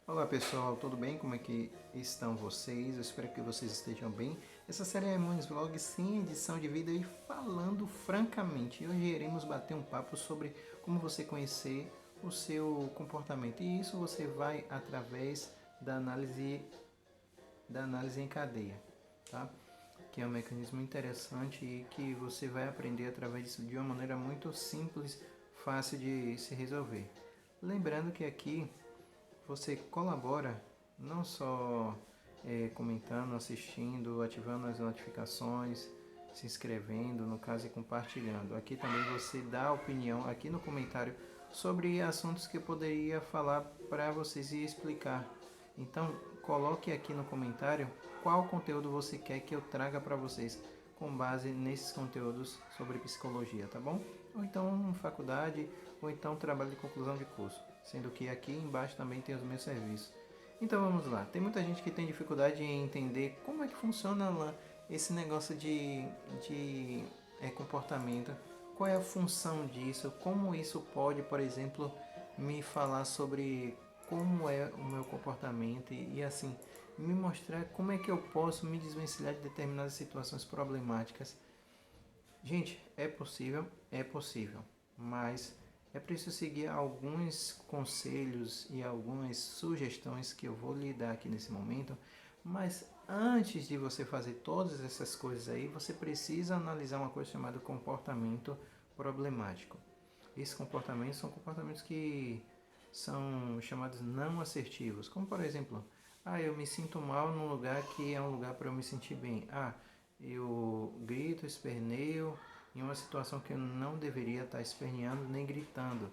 Olá pessoal, tudo bem? Como é que estão vocês? Eu espero que vocês estejam bem. Essa série é Mães Vlog sem edição de vídeo e falando francamente. Hoje iremos bater um papo sobre como você conhecer o seu comportamento. E isso você vai através da análise em cadeia, tá? Que é um mecanismo interessante e que você vai aprender através disso de uma maneira muito simples, fácil de se resolver. Lembrando que aqui você colabora não só comentando, assistindo, ativando as notificações, se inscrevendo, no caso, e compartilhando. Aqui também você dá opinião aqui no comentário sobre assuntos que eu poderia falar para vocês e explicar. Então, coloque aqui no comentário qual conteúdo você quer que eu traga para vocês com base nesses conteúdos sobre psicologia, tá bom? Ou então faculdade, ou então trabalho de conclusão de curso, sendo que aqui embaixo também tem os meus serviços. Então vamos lá, tem muita gente que tem dificuldade em entender como é que funciona lá esse negócio de comportamento, qual é a função disso, como isso pode, por exemplo, me falar sobre como é o meu comportamento e assim, me mostrar como é que eu posso me desvencilhar de determinadas situações problemáticas. Gente, é possível, mas é preciso seguir alguns conselhos e algumas sugestões que eu vou lhe dar aqui nesse momento. Mas antes de você fazer todas essas coisas aí, você precisa analisar uma coisa chamada comportamento problemático. Esses comportamentos são comportamentos que são chamados não assertivos, como por exemplo, eu me sinto mal num lugar que é um lugar para eu me sentir bem. Eu grito, esperneio em uma situação que eu não deveria estar esperneando nem gritando.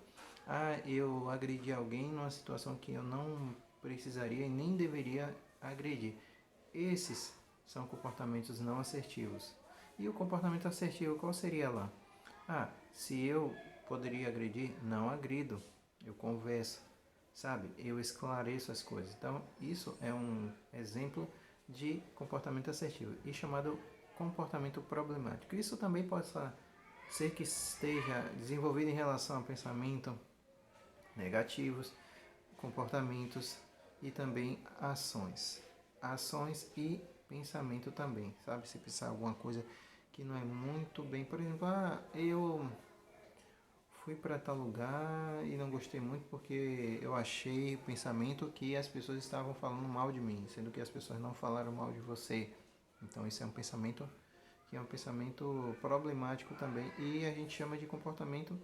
Eu agredi alguém numa situação que eu não precisaria e nem deveria agredir. Esses são comportamentos não assertivos. E o comportamento assertivo, qual seria lá? Se eu poderia agredir, não agrido. Eu converso, sabe? Eu esclareço as coisas. Então, isso é um exemplo de comportamento assertivo e chamado comportamento problemático. Isso também pode ser que esteja desenvolvido em relação a pensamento negativos, comportamentos e também ações. Ações e pensamento também, sabe? Se pensar alguma coisa que não é muito bem, por exemplo, eu fui para tal lugar e não gostei muito porque eu achei o pensamento que as pessoas estavam falando mal de mim, sendo que as pessoas não falaram mal de você. Então isso é um pensamento que é um pensamento problemático também e a gente chama de comportamento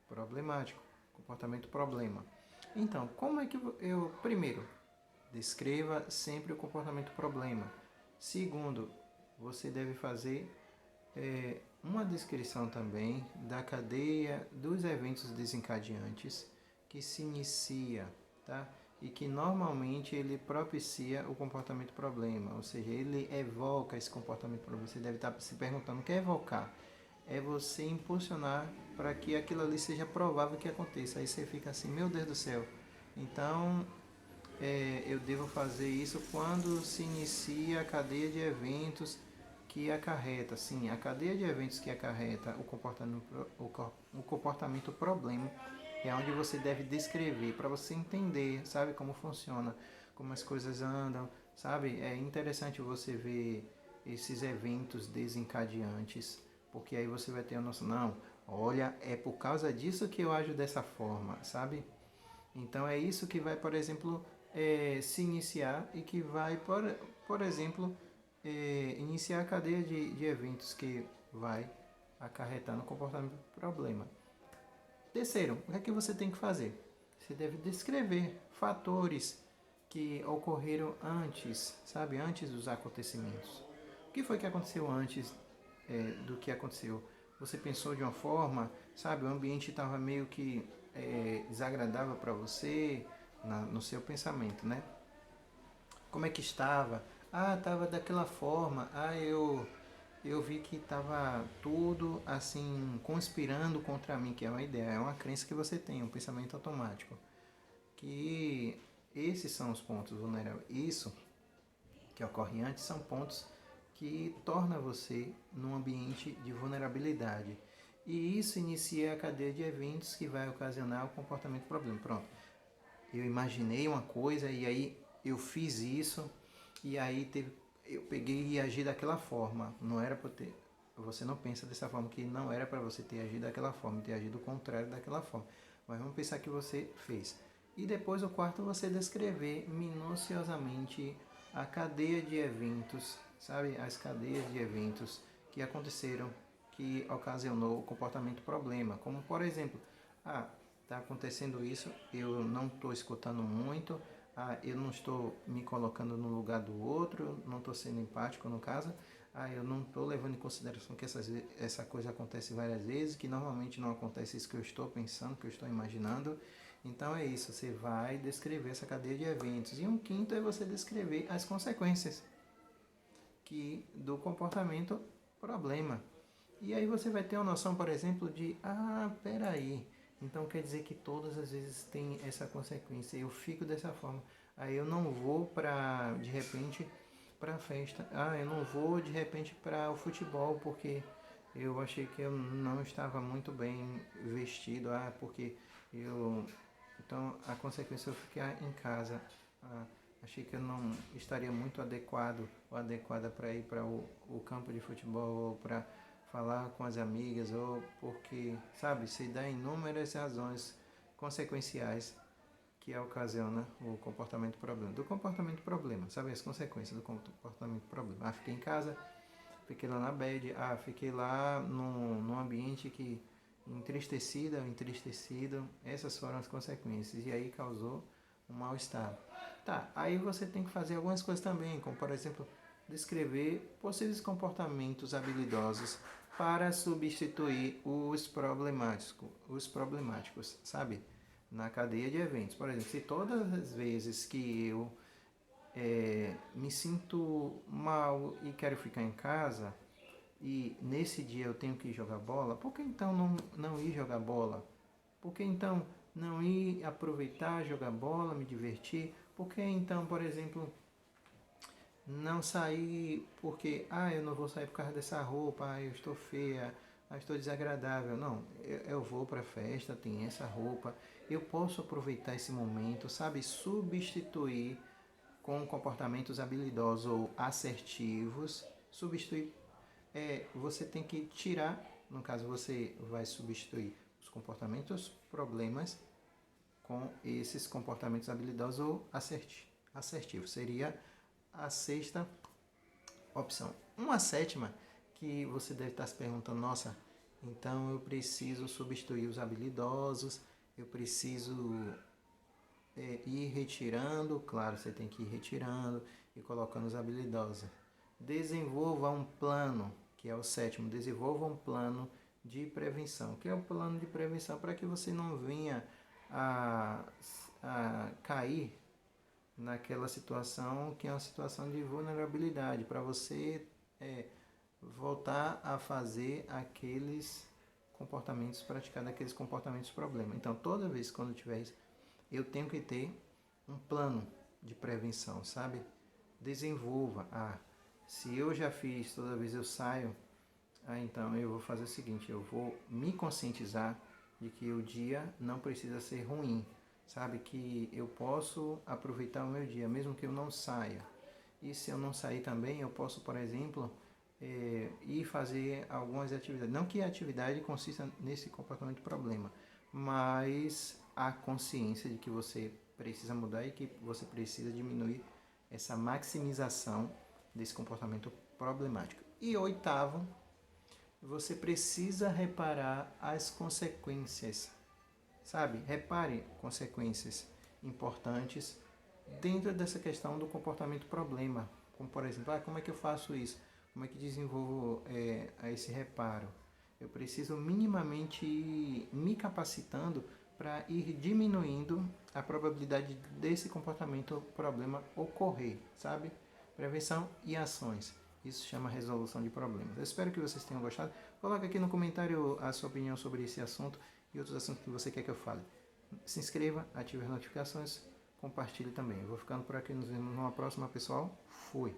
problemático, comportamento problema. Então, como é que eu primeiro descreva sempre o comportamento problema. Segundo, você deve fazer uma descrição também da cadeia dos eventos desencadeantes que se inicia, tá? E que normalmente ele propicia o comportamento problema, ou seja, ele evoca esse comportamento problema. Você deve estar se perguntando o que é evocar? É você impulsionar para que aquilo ali seja provável que aconteça. Aí você fica assim, meu Deus do céu. Então, eu devo fazer isso quando se inicia a cadeia de eventos que acarreta, sim, a cadeia de eventos que acarreta o comportamento problema é onde você deve descrever para você entender, sabe, como funciona, como as coisas andam, sabe? É interessante você ver esses eventos desencadeantes, porque aí você vai ter a noção, não, olha, é por causa disso que eu ajo dessa forma, sabe? Então é isso que vai, por exemplo, se iniciar e que vai, por exemplo, iniciar a cadeia de eventos que vai acarretar no comportamento do problema. Terceiro, o que é que você tem que fazer? Você deve descrever fatores que ocorreram antes, sabe, antes dos acontecimentos. O que foi que aconteceu antes do que aconteceu? Você pensou de uma forma, sabe, o ambiente estava meio que desagradável para você, no seu pensamento, né? Como é que estava? Estava daquela forma. Eu vi que estava tudo assim conspirando contra mim, que é uma ideia, é uma crença que você tem, um pensamento automático. Que esses são os pontos vulneráveis. Isso que ocorre antes são pontos que torna você num ambiente de vulnerabilidade. E isso inicia a cadeia de eventos que vai ocasionar o comportamento problema. Pronto. eu imaginei uma coisa e aí eu fiz isso e aí eu peguei e agi daquela forma. Não era para ter. Você não pensa dessa forma, que não era para você ter agido daquela forma, ter agido o contrário daquela forma. Mas vamos pensar que você fez. E depois o quarto, você descrever minuciosamente a cadeia de eventos, sabe? As cadeias de eventos que aconteceram, que ocasionou o comportamento problema. Como, por exemplo, está acontecendo isso, eu não estou escutando muito, eu não estou me colocando no lugar do outro, não estou sendo empático no caso, eu não estou levando em consideração que essa coisa acontece várias vezes, que normalmente não acontece isso que eu estou pensando, que eu estou imaginando. Então é isso, você vai descrever essa cadeia de eventos. E um quinto é você descrever as consequências do comportamento problema. E aí você vai ter uma noção, por exemplo, de, peraí, então quer dizer que todas as vezes tem essa consequência, eu fico dessa forma. Aí eu não vou de repente, para a festa. Eu não vou de repente para o futebol porque eu achei que eu não estava muito bem vestido. Porque eu... Então a consequência é eu ficar em casa. Achei que eu não estaria muito adequado ou adequada para ir para o campo de futebol ou para falar com as amigas, ou porque, sabe, se dá inúmeras razões consequenciais que ocasiona o comportamento problema. Do comportamento problema, sabe, as consequências do comportamento problema. Fiquei em casa, fiquei lá na bed, fiquei lá num ambiente que entristecido, essas foram as consequências, e aí causou um mal-estar. Aí você tem que fazer algumas coisas também, como por exemplo, descrever possíveis comportamentos habilidosos para substituir os problemáticos, sabe? Na cadeia de eventos. Por exemplo, se todas as vezes que eu me sinto mal e quero ficar em casa, e nesse dia eu tenho que ir jogar bola, por que então não ir jogar bola? Por que então não ir aproveitar, jogar bola, me divertir? Por que então, por exemplo, não sair porque, eu não vou sair por causa dessa roupa, eu estou feia, estou desagradável. Não, eu vou para a festa, tem essa roupa, eu posso aproveitar esse momento, sabe? Substituir com comportamentos habilidosos ou assertivos. Substituir, você tem que tirar, no caso você vai substituir os comportamentos problemas com esses comportamentos habilidosos ou assertivos. Seria a sexta opção. Uma sétima que você deve estar se perguntando, nossa, então eu preciso substituir os habilidosos, eu preciso ir retirando, claro, você tem que ir retirando e colocando os habilidosos. Desenvolva um plano, que é o sétimo, desenvolva um plano de prevenção, que é o plano de prevenção para que você não venha a cair naquela situação que é uma situação de vulnerabilidade, para você voltar a fazer aqueles comportamentos, praticar aqueles comportamentos problema. Então, toda vez quando tiver isso, eu tenho que ter um plano de prevenção, sabe? Desenvolva. Se eu já fiz, toda vez eu saio, então eu vou fazer o seguinte, eu vou me conscientizar de que o dia não precisa ser ruim, sabe? Que eu posso aproveitar o meu dia, mesmo que eu não saia. E se eu não sair também, eu posso, por exemplo, ir fazer algumas atividades. Não que a atividade consista nesse comportamento problema, mas a consciência de que você precisa mudar e que você precisa diminuir essa maximização desse comportamento problemático. E oitavo, você precisa reparar as consequências, sabe? Repare consequências importantes dentro dessa questão do comportamento problema. Como, por exemplo, como é que eu faço isso? Como é que desenvolvo esse reparo? Eu preciso minimamente ir me capacitando para ir diminuindo a probabilidade desse comportamento problema ocorrer, sabe? Prevenção e ações. Isso chama resolução de problemas. Eu espero que vocês tenham gostado. Coloque aqui no comentário a sua opinião sobre esse assunto e outros assuntos que você quer que eu fale. Se inscreva, ative as notificações, compartilhe também. Eu vou ficando por aqui, nos vemos numa próxima, pessoal. Fui!